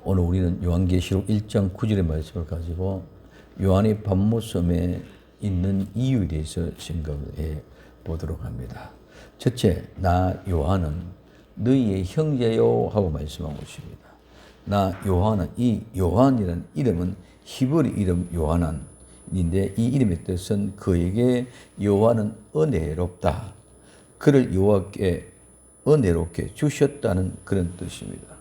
오늘 우리는 요한계시록 1장 9절의 말씀을 가지고 요한의 밤모섬에 있는 이유에 대해서 생각해 보도록 합니다. 첫째, 나 요한은 너희의 형제요 하고 말씀하고 있습니다. 나 요한은, 이 요한이라는 이름은 히브리 이름 요한인데 이 이름의 뜻은 그에게 요한은 은혜롭다. 그를 여호와께 은혜롭게 주셨다는 그런 뜻입니다.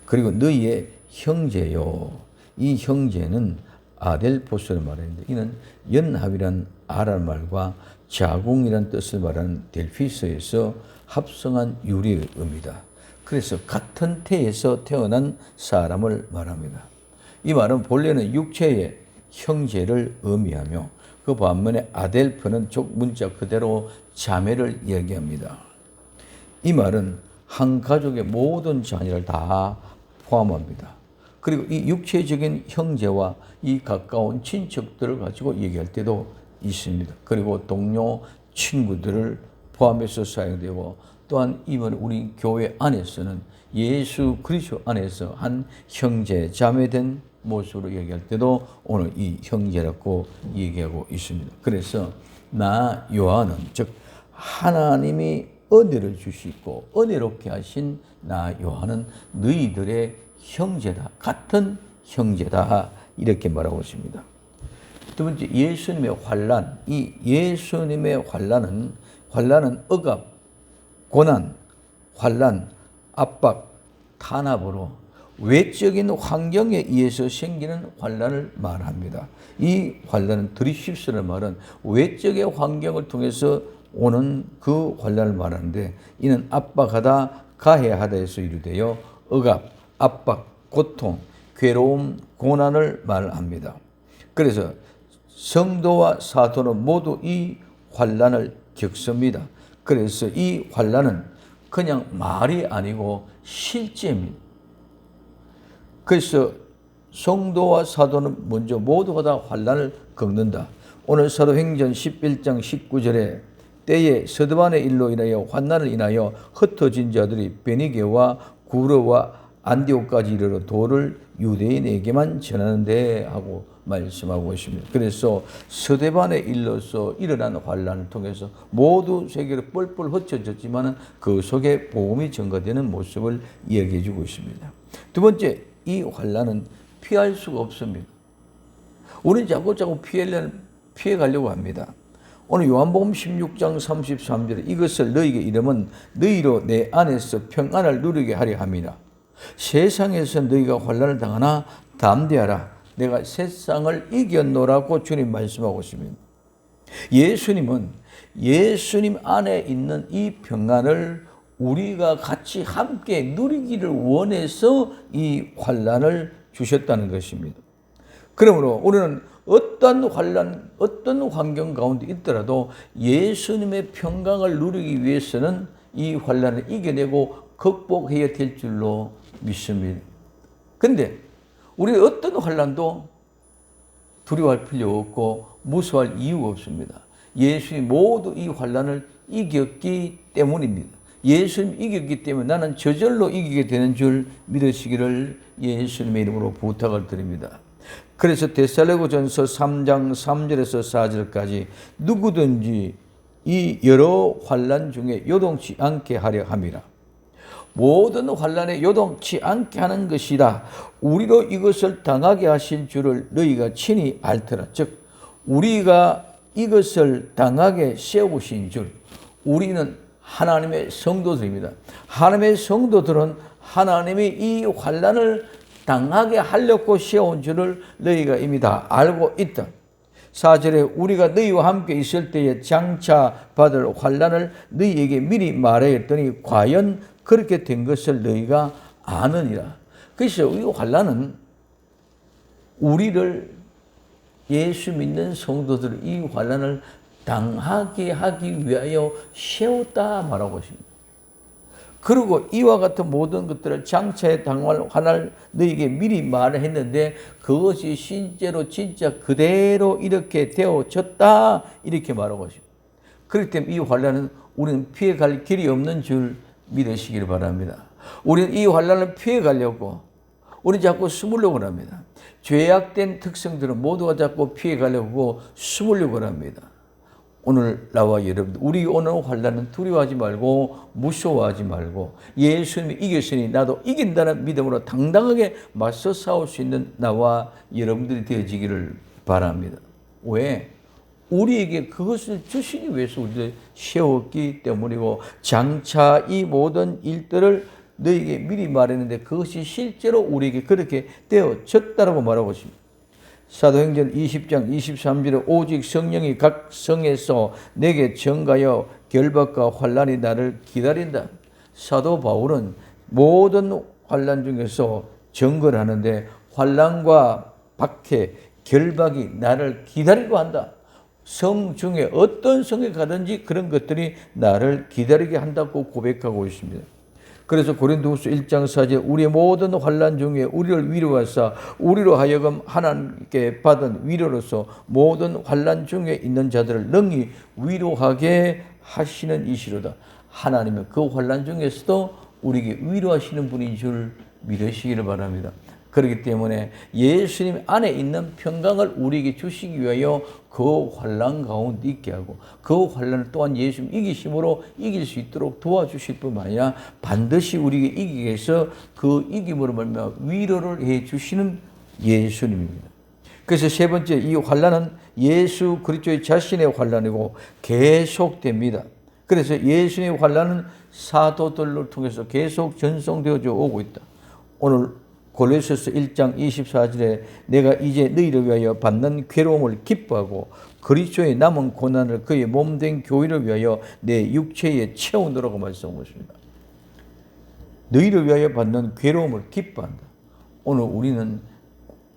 그리고 너희의 형제요. 이 형제는 아델포스를 말하는데 이는 연합이란 아랍 말과 자궁이란 뜻을 말하는 델피스에서 합성한 유리어입니다. 그래서 같은 태에서 태어난 사람을 말합니다. 이 말은 본래는 육체의 형제를 의미하며 그 반면에 아델프는 족 문자 그대로 자매를 이야기합니다. 이 말은 한 가족의 모든 자녀를 다 포함합니다. 그리고 이 육체적인 형제와 이 가까운 친척들을 가지고 얘기할 때도 있습니다. 그리고 동료, 친구들을 포함해서 사용되고 또한 이번 우리 교회 안에서는 예수 그리스도 안에서 한 형제, 자매된 모습으로 얘기할 때도 오늘 이 형제라고 얘기하고 있습니다. 그래서 나 요한은 즉 하나님이 은혜를 주시고 은혜롭게 하신 나 요한은 너희들의 형제다. 같은 형제다. 이렇게 말하고 있습니다. 두 번째, 예수님의 환난. 이 예수님의 환난은 억압, 고난, 환난, 압박, 탄압으로 외적인 환경에 의해서 생기는 환난을 말합니다. 이 환난은 드리십스라는 말은 외적의 환경을 통해서 오는 그 환난을 말하는데 이는 압박하다, 가해하다에서 이루되어 억압, 압박, 고통, 괴로움, 고난을 말합니다. 그래서 성도와 사도는 모두 이 환난을 겪습니다. 그래서 이 환난은 그냥 말이 아니고 실제입니다. 그래서 성도와 사도는 먼저 모두가 다 환난을 겪는다. 오늘 사도행전 11장 19절에 때에 서드반의 일로 인하여 환난을 인하여 흩어진 자들이 베니게와 구르와 안디옥까지 이르러 도를 유대인에게만 전하는데 하고 말씀하고 있습니다. 그래서 서대반의 일로서 일어난 환난을 통해서 모두 세계로 뻘뻘 흩어졌지만 그 속에 복음이 전가되는 모습을 이야기해 주고 있습니다. 두 번째, 이 환난은 피할 수가 없습니다. 우리는 자꾸 피해가려고 합니다. 오늘 요한복음 16장 33절에 이것을 너희에게 이르면 너희로 내 안에서 평안을 누리게 하려 함이라. 세상에서 너희가 환난을 당하나 담대하라. 내가 세상을 이겼노라고 주님 말씀하고 있습니다. 예수님은 예수님 안에 있는 이 평안을 우리가 같이 함께 누리기를 원해서 이 환난을 주셨다는 것입니다. 그러므로 우리는 어떤 환난, 어떤 환경 가운데 있더라도 예수님의 평강을 누리기 위해서는 이 환난을 이겨내고 극복해야 될 줄로 믿습니다. 그런데 우리 어떤 환난도 두려워할 필요 없고 무서워할 이유가 없습니다. 예수님이 모두 이 환난을 이겼기 때문입니다. 예수님이 이겼기 때문에 나는 저절로 이기게 되는 줄 믿으시기를 예수님의 이름으로 부탁을 드립니다. 그래서 데살로니가전서 3장 3절에서 4절까지 누구든지 이 여러 환난 중에 요동치 않게 하려 함이라. 모든 환난에 요동치 않게 하는 것이다. 우리로 이것을 당하게 하신 줄을 너희가 친히 알더라. 즉 우리가 이것을 당하게 세우신 줄. 우리는 하나님의 성도들입니다. 하나님의 성도들은 하나님이 이 환난을 당하게 하려고 세운 줄을 너희가 이미 다 알고 있다. 4절에 우리가 너희와 함께 있을 때에 장차 받을 환난을 너희에게 미리 말하였더니 과연 그렇게 된 것을 너희가 아느니라. 그래서 이 환난은 우리를 예수 믿는 성도들을 이 환난을 당하게 하기 위하여 세웠다 말하고 있습니다. 그리고 이와 같은 모든 것들을 장차에 당할 환난을 너희에게 미리 말을 했는데 그것이 실제로 진짜 그대로 이렇게 되어졌다 이렇게 말하고 있습니다. 그렇기 때문에 이 환난은 우리는 피해갈 길이 없는 줄 믿으시기를 바랍니다. 우리는 이 환난을 피해가려고 우리 자꾸 숨으려고 합니다. 죄악된 특성들은 모두가 자꾸 피해가려고 숨으려고 합니다. 오늘 나와 여러분들, 우리 오늘 환난은 두려워하지 말고 무서워하지 말고 예수님이 이겼으니 나도 이긴다는 믿음으로 당당하게 맞서 싸울 수 있는 나와 여러분들이 되어지기를 바랍니다. 왜? 우리에게 그것을 주시기 위해서 우리를 세웠기 때문이고, 장차 이 모든 일들을 너에게 미리 말했는데 그것이 실제로 우리에게 그렇게 되어졌다라고 말하고 있습니다. 사도행전 20장 23절에 오직 성령이 각 성에서 내게 증가하여 결박과 환난이 나를 기다린다. 사도 바울은 모든 환난 중에서 증거를 하는데 환난과 박해, 결박이 나를 기다리고 한다. 성 중에 어떤 성에 가든지 그런 것들이 나를 기다리게 한다고 고백하고 있습니다. 그래서 고린도후서 1장 4절 우리의 모든 환난 중에 우리를 위로하사 우리로 하여금 하나님께 받은 위로로서 모든 환난 중에 있는 자들을 능히 위로하게 하시는 이시로다. 하나님은 그 환난 중에서도 우리에게 위로하시는 분인 줄 믿으시기를 바랍니다. 그렇기 때문에 예수님 안에 있는 평강을 우리에게 주시기 위하여 그 환난 가운데 있게 하고 그 환난을 또한 예수님 이기심으로 이길 수 있도록 도와주실 뿐만 아니라 반드시 우리에게 이기기 위해서 그 이김으로 말미암아 위로를 해 주시는 예수님입니다. 그래서 세 번째, 이 환난은 예수 그리스도의 자신의 환난이고 계속됩니다. 그래서 예수님의 환난은 사도들을 통해서 계속 전송되어져 오고 있다. 오늘 골로새서 1장 24절에 내가 이제 너희를 위하여 받는 괴로움을 기뻐하고 그리스도의 남은 고난을 그의 몸된 교회를 위하여 내 육체에 채우노라고 말씀하고 있습니다. 너희를 위하여 받는 괴로움을 기뻐한다. 오늘 우리는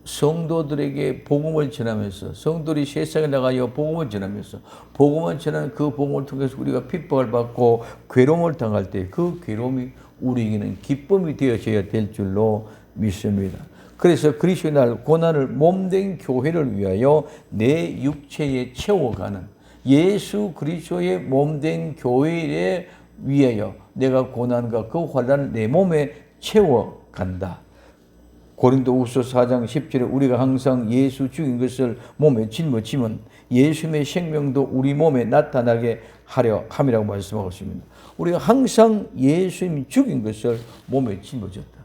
성도들에게 복음을 전하면서 성도들이 세상에 나가여 복음을 전하면서 복음을 전하는 그 복음을 통해서 우리가 핍박을 받고 괴로움을 당할 때 그 괴로움이 우리에게는 기쁨이 되어져야 될 줄로 믿습니다. 그래서 그리스도의 날 고난을 몸된 교회를 위하여 내 육체에 채워가는 예수 그리스도의 몸된 교회에 위하여 내가 고난과 그 환난을 내 몸에 채워간다. 고린도후서 4장 10절에 우리가 항상 예수 죽인 것을 몸에 짊어지면 예수님의 생명도 우리 몸에 나타나게 하려 함이라고 말씀하고 있습니다. 우리가 항상 예수님이 죽인 것을 몸에 짊어졌다.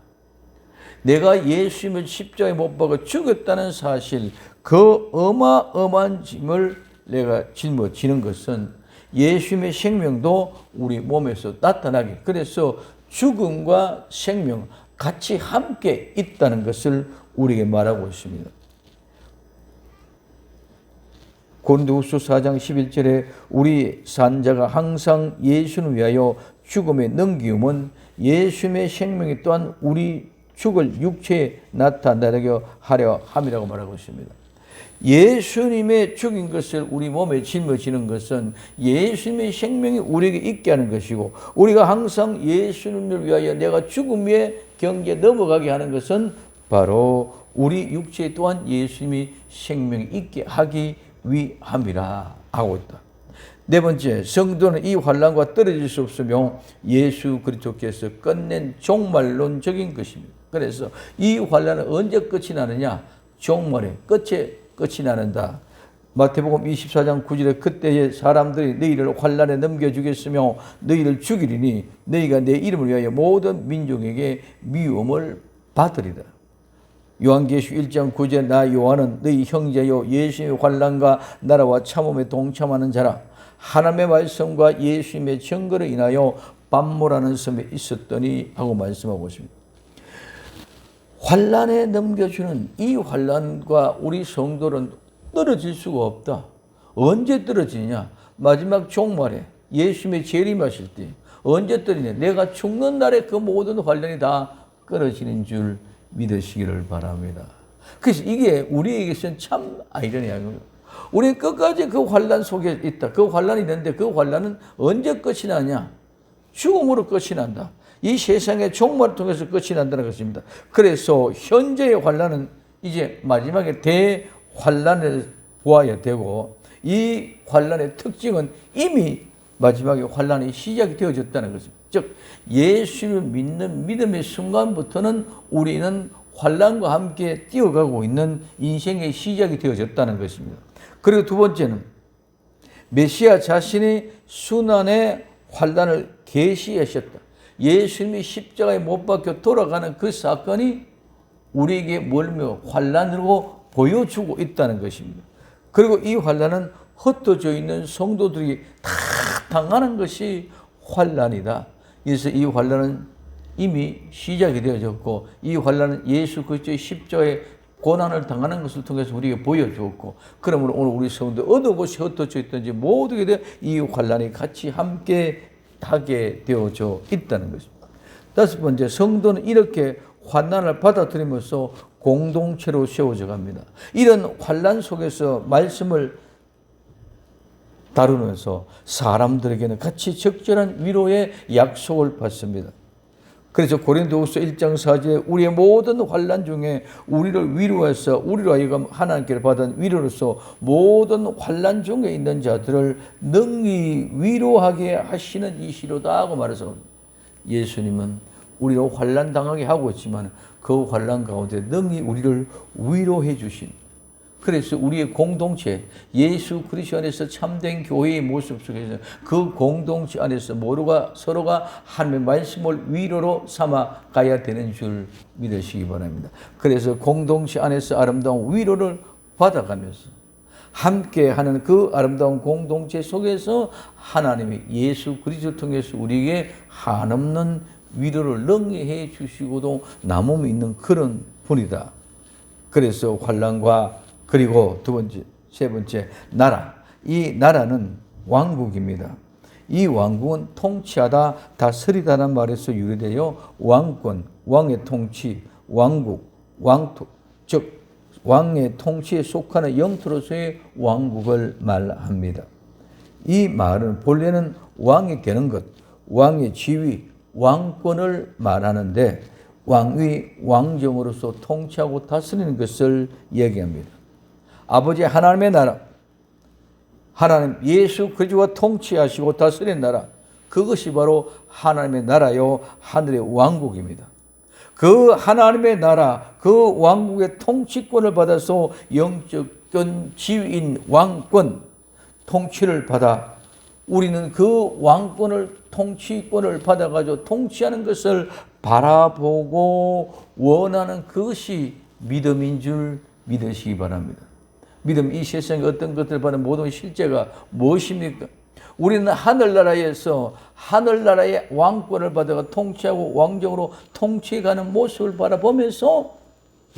내가 예수님을 십자가에 못 박아 죽였다는 사실, 그 어마어마한 짐을 내가 짊어지는 것은 예수님의 생명도 우리 몸에서 나타나게, 그래서 죽음과 생명 같이 함께 있다는 것을 우리에게 말하고 있습니다. 고린도후서 4장 11절에 우리 산자가 항상 예수를 위하여 죽음에 넘기움은 예수님의 생명이 또한 우리 죽을 육체에 나타나게 하려 함이라고 말하고 있습니다. 예수님의 죽인 것을 우리 몸에 짊어지는 것은 예수님의 생명이 우리에게 있게 하는 것이고, 우리가 항상 예수님을 위하여 내가 죽음의 경계에 넘어가게 하는 것은 바로 우리 육체 또한 예수님이 생명이 있게 하기 위함이라 하고 있다. 네 번째, 성도는 이 환난과 떨어질 수 없으며 예수 그리스도께서 끝낸 종말론적인 것입니다. 그래서 이 환난은 언제 끝이 나느냐? 종말에 끝이 나는다. 마태복음 24장 9절에 그때에 사람들이 너희를 환난에 넘겨주겠으며 너희를 죽이리니 너희가 내 이름을 위하여 모든 민족에게 미움을 받으리라. 요한계시록 1장 9절에 나 요한은 너희 형제요 예수님의 환난과 나라와 참음에 동참하는 자라. 하나님의 말씀과 예수님의 증거를 인하여 반모라는 섬에 있었더니 하고 말씀하고 있습니다. 환난에 넘겨주는 이 환난과 우리 성도는 떨어질 수가 없다. 언제 떨어지냐? 마지막 종말에 예수님의 재림하실 때. 언제 떨어지냐? 내가 죽는 날에 그 모든 환난이 다 끊어지는 줄 믿으시기를 바랍니다. 그래서 이게 우리에게서는 참 아이러니한 우리는 끝까지 그 환난 속에 있다. 그 환난이 있는데 그 환난은 언제 끝이 나냐? 죽음으로 끝이 난다. 이 세상의 종말을 통해서 끝이 난다는 것입니다. 그래서 현재의 환난은 이제 마지막에 대환난을 보아야 되고, 이 환난의 특징은 이미 마지막에 환난이 시작이 되어졌다는 것입니다. 즉 예수를 믿는 믿음의 순간부터는 우리는 환난과 함께 뛰어가고 있는 인생의 시작이 되어졌다는 것입니다. 그리고 두 번째는 메시아 자신이 순환의 환난을 계시하셨다. 예수님이 십자가에 못 박혀 돌아가는 그 사건이 우리에게 멀며 환난으로 보여주고 있다는 것입니다. 그리고 이 환난은 흩어져 있는 성도들이 다 당하는 것이 환난이다. 그래서 이 환난은 이미 시작이 되어졌고 이 환난은 예수 그리스도의 십자가에 고난을 당하는 것을 통해서 우리에게 보여주었고, 그러므로 오늘 우리 성도 어느 곳이 흩어져 있든지 모두에게 이 환난이 같이 함께 하게 되어져 있다는 것입니다. 다섯 번째, 성도는 이렇게 환난을 받아들이면서 공동체로 세워져 갑니다. 이런 환난 속에서 말씀을 다루면서 사람들에게는 같이 적절한 위로의 약속을 받습니다. 그래서 고린도후서 1장 4절에 우리의 모든 환난 중에 우리를 위로해서 우리로 하여금 하나님께 받은 위로로서 모든 환난 중에 있는 자들을 능히 위로하게 하시는 이시로다 하고 말해서, 예수님은 우리로 환난 당하게 하고 있지만 그 환난 가운데 능히 우리를 위로해 주신, 그래서 우리의 공동체, 예수 그리스도 안에서 참된 교회의 모습 속에서 그 공동체 안에서 모두가 서로가 하나님의 말씀을 위로로 삼아 가야 되는 줄 믿으시기 바랍니다. 그래서 공동체 안에서 아름다운 위로를 받아가면서 함께하는 그 아름다운 공동체 속에서 하나님이 예수 그리스도를 통해서 우리에게 한없는 위로를 능히 해 주시고도 남음이 있는 그런 분이다. 그래서 환난과 그리고 두 번째, 세 번째, 나라. 이 나라는 왕국입니다. 이 왕국은 통치하다 다스리다라는 말에서 유래되어 왕권, 왕의 통치, 왕국, 왕토, 즉 왕의 통치에 속하는 영토로서의 왕국을 말합니다. 이 말은 본래는 왕이 되는 것, 왕의 지위, 왕권을 말하는데 왕위, 왕정으로서 통치하고 다스리는 것을 얘기합니다. 아버지 하나님의 나라, 하나님 예수 그리스도가 통치하시고 다스리는 나라, 그것이 바로 하나님의 나라요 하늘의 왕국입니다. 그 하나님의 나라, 그 왕국의 통치권을 받아서 영적 지위인 왕권, 통치를 받아 우리는 그 왕권을, 통치권을 받아가지고 통치하는 것을 바라보고 원하는 그것이 믿음인 줄 믿으시기 바랍니다. 믿음, 이 세상에 어떤 것들을 받는 모든 실제가 무엇입니까? 우리는 하늘나라에서 하늘나라의 왕권을 받아가 통치하고 왕정으로 통치해가는 모습을 바라보면서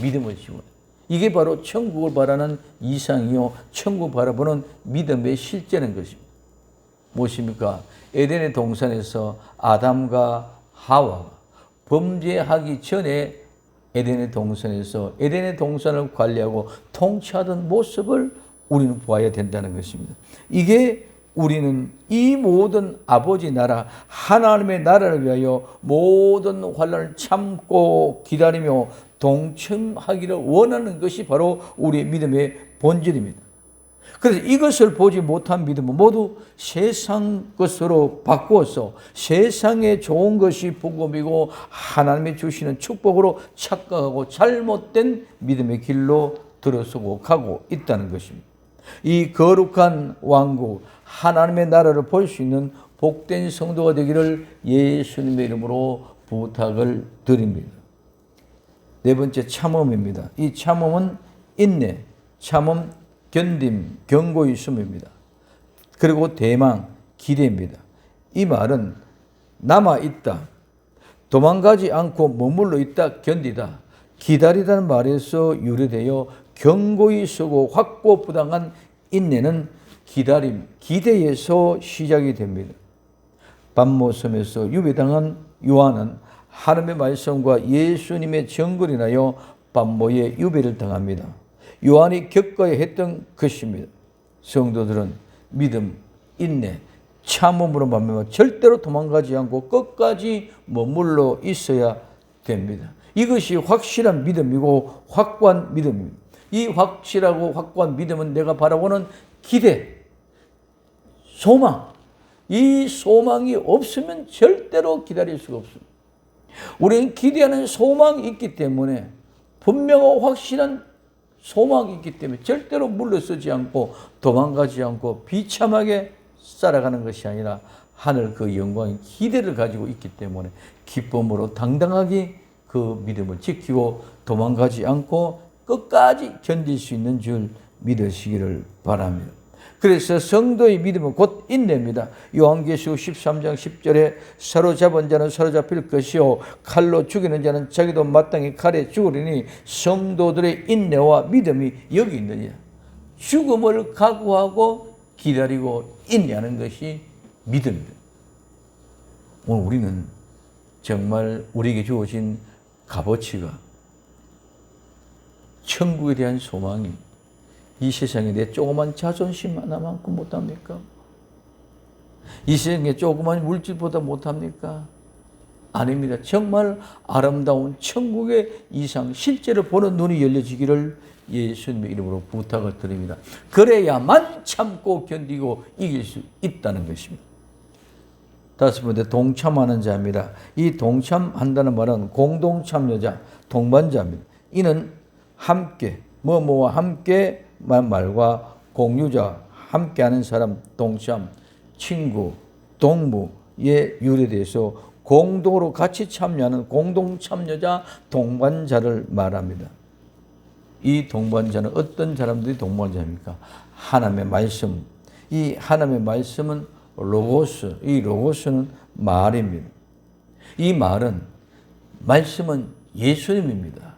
믿음을 지워요. 이게 바로 천국을 바라는 이상이요, 천국을 바라보는 믿음의 실제는 것입니다. 무엇입니까? 에덴의 동산에서 아담과 하와가 범죄하기 전에 에덴의 동산에서 에덴의 동산을 관리하고 통치하던 모습을 우리는 보아야 된다는 것입니다. 이게 우리는 이 모든 아버지 나라, 하나님의 나라를 위하여 모든 환난을 참고 기다리며 동참하기를 원하는 것이 바로 우리의 믿음의 본질입니다. 그래서 이것을 보지 못한 믿음은 모두 세상 것으로 바꾸어서 세상에 좋은 것이 복음이고 하나님이 주시는 축복으로 착각하고 잘못된 믿음의 길로 들어서고 가고 있다는 것입니다. 이 거룩한 왕국, 하나님의 나라를 볼 수 있는 복된 성도가 되기를 예수님의 이름으로 부탁을 드립니다. 네 번째, 참음입니다. 이 참음은 인내, 참음, 견딤, 견고히 숨입니다. 그리고 대망, 기대입니다. 이 말은 남아있다, 도망가지 않고 머물러 있다, 견디다, 기다리다는 말에서 유래되어 견고히 서고 확고부당한 인내는 기다림, 기대에서 시작이 됩니다. 밤모섬에서 유배당한 요한은 하나님의 말씀과 예수님의 정거리 인하여 밤모에 유배를 당합니다. 요한이 겪어야 했던 것입니다. 성도들은 믿음, 인내, 참음으로 말미암아 절대로 도망가지 않고 끝까지 머물러 있어야 됩니다. 이것이 확실한 믿음이고 확고한 믿음입니다. 이 확실하고 확고한 믿음은 내가 바라보는 기대, 소망, 이 소망이 없으면 절대로 기다릴 수가 없습니다. 우리는 기대하는 소망이 있기 때문에 분명하고 확실한 소망이 있기 때문에 절대로 물러서지 않고 도망가지 않고 비참하게 살아가는 것이 아니라 하늘 그 영광의 기대를 가지고 있기 때문에 기쁨으로 당당하게 그 믿음을 지키고 도망가지 않고 끝까지 견딜 수 있는 줄 믿으시기를 바랍니다. 그래서 성도의 믿음은 곧 인내입니다. 요한계시록 13장 10절에 사로잡은 자는 사로잡힐 것이요 칼로 죽이는 자는 자기도 마땅히 칼에 죽으리니 성도들의 인내와 믿음이 여기 있느냐. 죽음을 각오하고 기다리고 인내하는 것이 믿음입니다. 오늘 우리는 정말 우리에게 주어진 값어치가 천국에 대한 소망이 이 세상에 내 조그만 자존심 하나만큼 못합니까? 이 세상에 조그만 물질보다 못합니까? 아닙니다. 정말 아름다운 천국의 이상 실제로 보는 눈이 열려지기를 예수님의 이름으로 부탁을 드립니다. 그래야만 참고 견디고 이길 수 있다는 것입니다. 다섯 번째, 동참하는 자입니다. 이 동참한다는 말은 공동참여자, 동반자입니다. 이는 함께, 뭐뭐와 함께 말과 공유자, 함께하는 사람, 동참, 친구, 동무의 유래돼서 공동으로 같이 참여하는 공동참여자, 동반자를 말합니다. 이 동반자는 어떤 사람들이 동반자입니까? 하나님의 말씀. 이 하나님의 말씀은 로고스. 이 로고스는 말입니다. 이 말씀은 예수님입니다.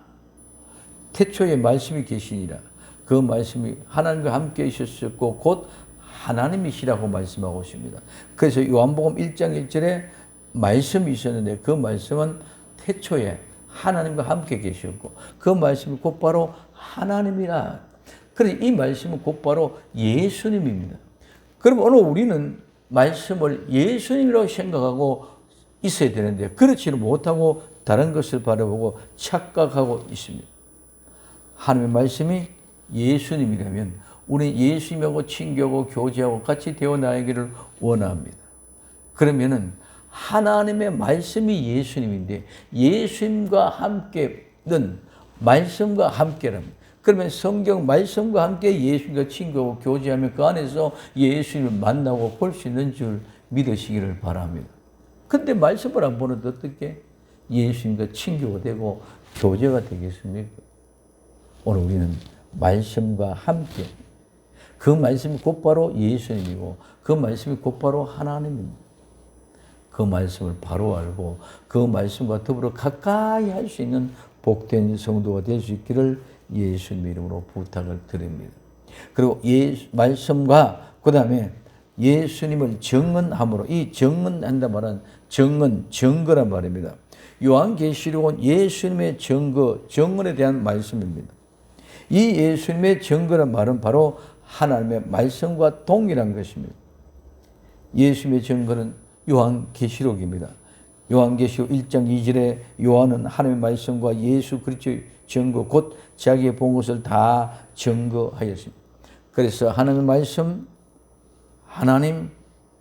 태초에 말씀이 계시니라. 그 말씀이 하나님과 함께 있었고 곧 하나님이시라고 말씀하고 있습니다. 그래서 요한복음 1장 1절에 말씀이 있었는데 그 말씀은 태초에 하나님과 함께 계셨고 그 말씀이 곧바로 하나님이라. 그래서 이 말씀은 곧바로 예수님입니다. 그럼 오늘 우리는 말씀을 예수님이라고 생각하고 있어야 되는데 그렇지는 못하고 다른 것을 바라보고 착각하고 있습니다. 하나님의 말씀이 예수님이라면 우리 예수님하고 친교하고 교제하고 같이 되어 나가기를 원합니다. 그러면은 하나님의 말씀이 예수님인데 예수님과 함께는 말씀과 함께랍니다. 그러면 성경 말씀과 함께 예수님과 친구하고 교제하며 그 안에서 예수님을 만나고 볼 수 있는 줄 믿으시기를 바랍니다. 근데 말씀을 안 보는데 어떻게 예수님과 친구가 되고 교제가 되겠습니까? 오늘 우리는 말씀과 함께 그 말씀이 곧바로 예수님이고 그 말씀이 곧바로 하나님입니다. 그 말씀을 바로 알고 그 말씀과 더불어 가까이 할 수 있는 복된 성도가 될 수 있기를 예수님 이름으로 부탁을 드립니다. 그리고 말씀과 그 다음에 예수님을 증언함으로 이 증언한다 말은 증거란 말입니다. 요한계시록은 예수님의 증언에 대한 말씀입니다. 이 예수님의 증거란 말은 바로 하나님의 말씀과 동일한 것입니다. 예수님의 증거는 요한계시록입니다. 요한계시록 1장 2절에 요한은 하나님의 말씀과 예수 그리스도의 증거 곧 자기의 본 것을 다 증거하였습니다. 그래서 하나님의 말씀, 하나님,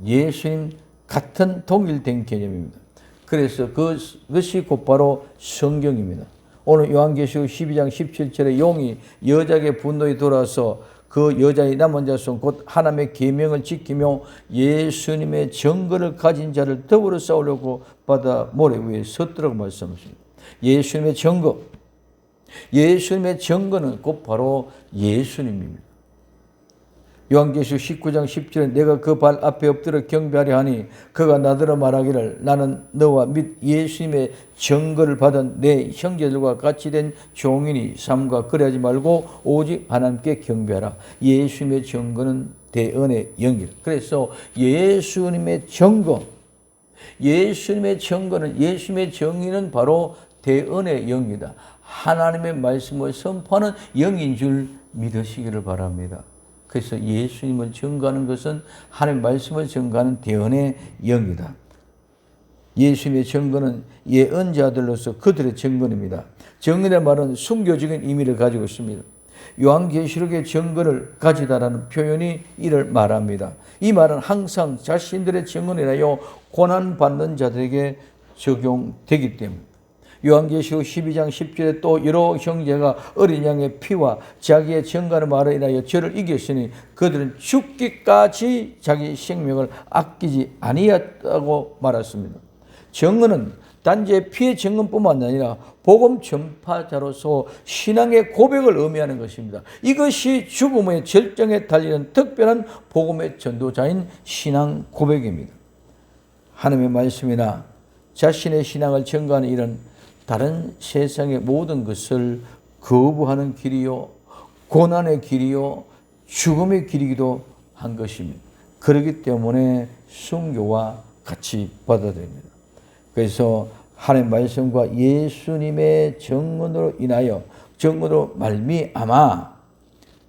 예수님 같은 동일된 개념입니다. 그래서 그것이 곧바로 성경입니다. 오늘 요한계시록 12장 17절에 용이 여자에게 분노에 돌아서 그 여자의 남은 자손 곧 하나님의 계명을 지키며 예수님의 증거를 가진 자를 더불어 싸우려고 바다 모래 위에 섰더라고 말씀하십니다. 예수님의 증거는 곧 바로 예수님입니다. 요한계시록 19장 10절에 내가 그 발 앞에 엎드려 경배하려 하니 그가 나더러 말하기를 나는 너와 및 예수님의 증거를 받은 내 형제들과 같이 된 종이니 삼가 그래하지 말고 오직 하나님께 경배하라. 예수님의 증거는 대언의 영이라. 그래서 예수님의 증거는 예수님의 정의는 바로 대언의 영이다. 하나님의 말씀을 선포하는 영인 줄 믿으시기를 바랍니다. 그래서 예수님을 증거하는 것은 하나님의 말씀을 증거하는 대언의 영이다. 예수님의 증거는 예언자들로서 그들의 증거입니다. 증거의 말은 순교적인 의미를 가지고 있습니다. 요한계시록의 증거를 가지다라는 표현이 이를 말합니다. 이 말은 항상 자신들의 증언이라여 고난받는 자들에게 적용되기 때문입니다. 요한계시록 12장 10절에 또 여러 형제가 어린 양의 피와 자기의 정간의 말을 인하여 저를 이겼으니 그들은 죽기까지 자기 생명을 아끼지 아니하였다고 말했습니다. 증언은 단지 피의 증언뿐만 아니라 복음 전파자로서 신앙의 고백을 의미하는 것입니다. 이것이 죽음의 절정에 달리는 특별한 복음의 전도자인 신앙 고백입니다. 하나님의 말씀이나 자신의 신앙을 증거하는 일은 다른 세상의 모든 것을 거부하는 길이요, 고난의 길이요, 죽음의 길이기도 한 것입니다. 그렇기 때문에 순교와 같이 받아들입니다. 그래서 하나님의 말씀과 예수님의 증언으로 인하여, 증언으로 말미암아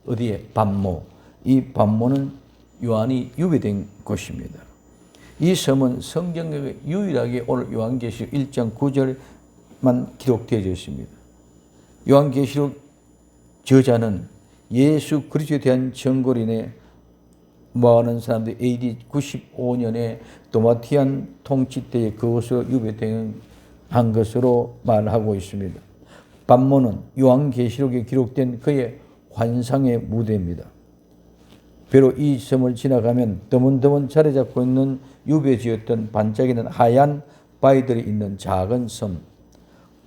어디에? 반모. 이 반모는 요한이 유배된 곳입니다. 이 섬은 성경에 유일하게 오늘 요한계시록 1장 9절만 기록되어 있습니다. 요한계시록 저자는 예수 그리스도에 대한 증거로 인해 모아놓은 사람들이 AD 95년에 도마티안 통치 때에 그것으로 유배된 것으로 말하고 있습니다. 반모는 요한계시록에 기록된 그의 환상의 무대입니다. 비록 이 섬을 지나가면 드문드문 자리 잡고 있는 유배지였던 반짝이는 하얀 바위들이 있는 작은 섬,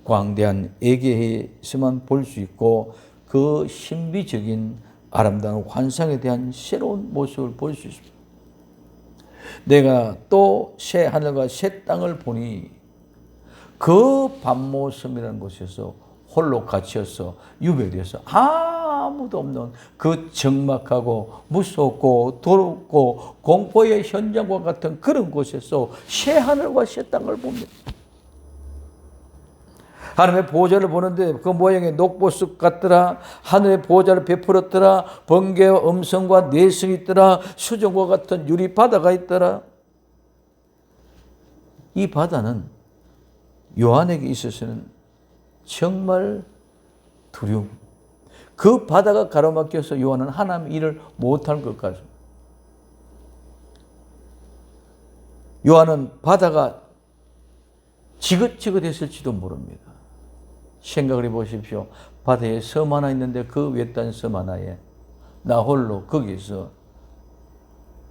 광대한 에게해에서만 볼 수 있고 그 신비적인 아름다운 환상에 대한 새로운 모습을 볼 수 있습니다. 내가 또 새 하늘과 새 땅을 보니 그 반모섬이라는 곳에서 홀로 갇혀서 유배되어서 아무도 없는 그 적막하고 무섭고 더럽고 공포의 현장과 같은 그런 곳에서 새 하늘과 새 땅을 봅니다. 하나님의 보좌를 보는데 그 모양이 녹보석 같더라. 하늘의 보좌를 베풀었더라. 번개와 음성과 내성이 있더라. 수정과 같은 유리 바다가 있더라. 이 바다는 요한에게 있어서는 정말 두려움. 그 바다가 가로막혀서 요한은 하나님의 일을 못할 것 같습니다. 요한은 바다가 지긋지긋했을지도 모릅니다. 생각을 해보십시오. 바다에 섬 하나 있는데 그 외딴 섬 하나에 나 홀로 거기서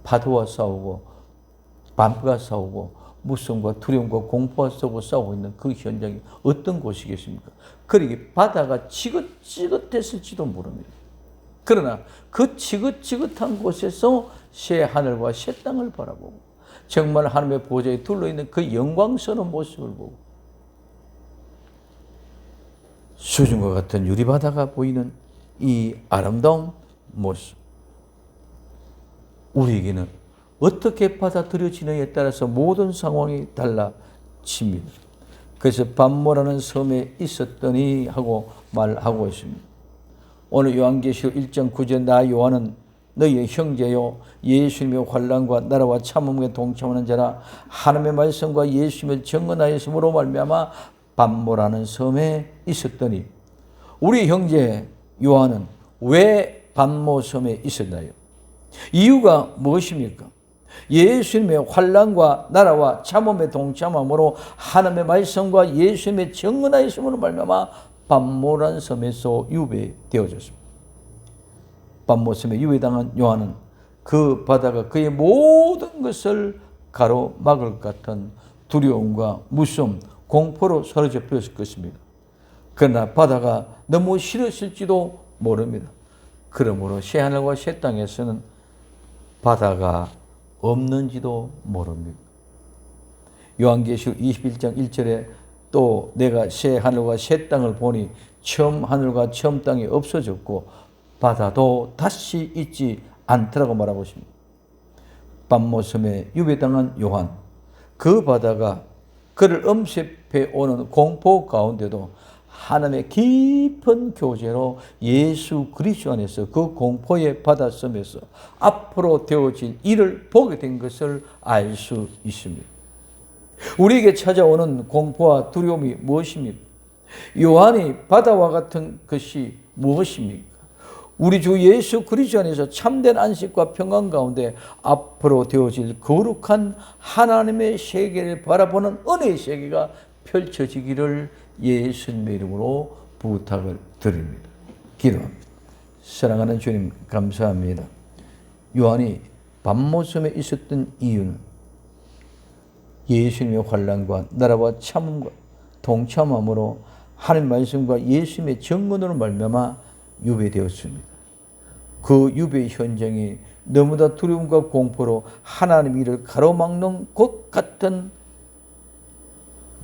파도와 싸우고 밤과 싸우고 무서움과 두려움과 공포와 싸우고 있는 그 현장이 어떤 곳이겠습니까? 그러기 바다가 지긋지긋했을지도 모릅니다. 그러나 그 지긋지긋한 곳에서 새 하늘과 새 땅을 바라보고 정말 하나님의 보좌에 둘러있는 그 영광스러운 모습을 보고 수중과 같은 유리바다가 보이는 이 아름다운 모습, 우리에게는 어떻게 받아들여지느냐에 따라서 모든 상황이 달라집니다. 그래서 반모라는 섬에 있었더니 하고 말하고 있습니다. 오늘 요한계시록 1장 9절 나 요한은 너희의 형제요 예수님의 환난과 나라와 참음에 동참하는 자라 하나님의 말씀과 예수님을 증언하였으므로 말미암아 반모라는 섬에 있었더니 우리 형제 요한은 왜 반모 섬에 있었나요? 이유가 무엇입니까? 예수님의 환난과 나라와 참음에 동참함으로 하나님의 말씀과 예수님의 증언하였으므로 말미암아 반모라는 섬에서 유배되어졌습니다. 반모 섬에 유배당한 요한은 그 바다가 그의 모든 것을 가로막을 것 같은 두려움과 무서움, 공포로 사로잡혔을 것입니다. 그러나 바다가 너무 싫었을지도 모릅니다. 그러므로 새하늘과 새 땅에서는 바다가 없는지도 모릅니다. 요한계시록 21장 1절에 또 내가 새 하늘과 새 땅을 보니 처음 하늘과 처음 땅이 없어졌고 바다도 다시 있지 않더라고 말하고 있습니다. 반모섬에 유배당한 요한, 그 바다가 그를 엄습해 오는 공포 가운데도 하나님의 깊은 교제로 예수 그리스도 안에서 그 공포의 바닷섬에서 앞으로 되어질 일을 보게 된 것을 알 수 있습니다. 우리에게 찾아오는 공포와 두려움이 무엇입니까? 요한이 바다와 같은 것이 무엇입니까? 우리 주 예수 그리스도 안에서 참된 안식과 평강 가운데 앞으로 되어질 거룩한 하나님의 세계를 바라보는 은혜의 세계가 펼쳐지기를 예수님의 이름으로 부탁을 드립니다. 기도합니다. 사랑하는 주님 감사합니다. 요한이 밤모섬에 있었던 이유는 예수님의 환난과 나라와 참음과 동참함으로 하나님 말씀과 예수님의 증언으로 말미암아 유배되었습니다. 그 유배 현장이 너무나 두려움과 공포로 하나님 일을 가로막는 곳 같은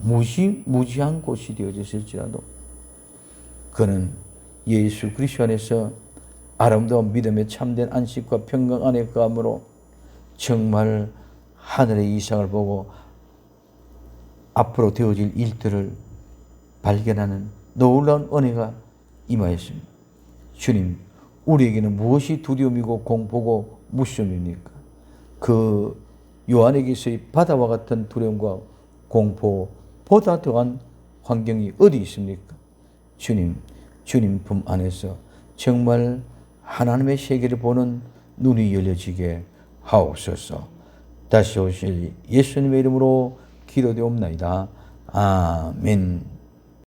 무지한 곳이 되어졌을지라도 그는 예수 그리스도 안에서 아름다운 믿음의 참된 안식과 평강 안에 거함으로 정말 하늘의 이상을 보고 앞으로 되어질 일들을 발견하는 놀라운 은혜가 임하였습니다. 주님, 우리에게는 무엇이 두려움이고 공포고 무서움입니까? 그 요한에게서의 바다와 같은 두려움과 공포보다 더한 환경이 어디 있습니까? 주님 품 안에서 정말 하나님의 세계를 보는 눈이 열려지게 하옵소서. 다시 오실 예수님의 이름으로 기도되옵나이다. 아멘.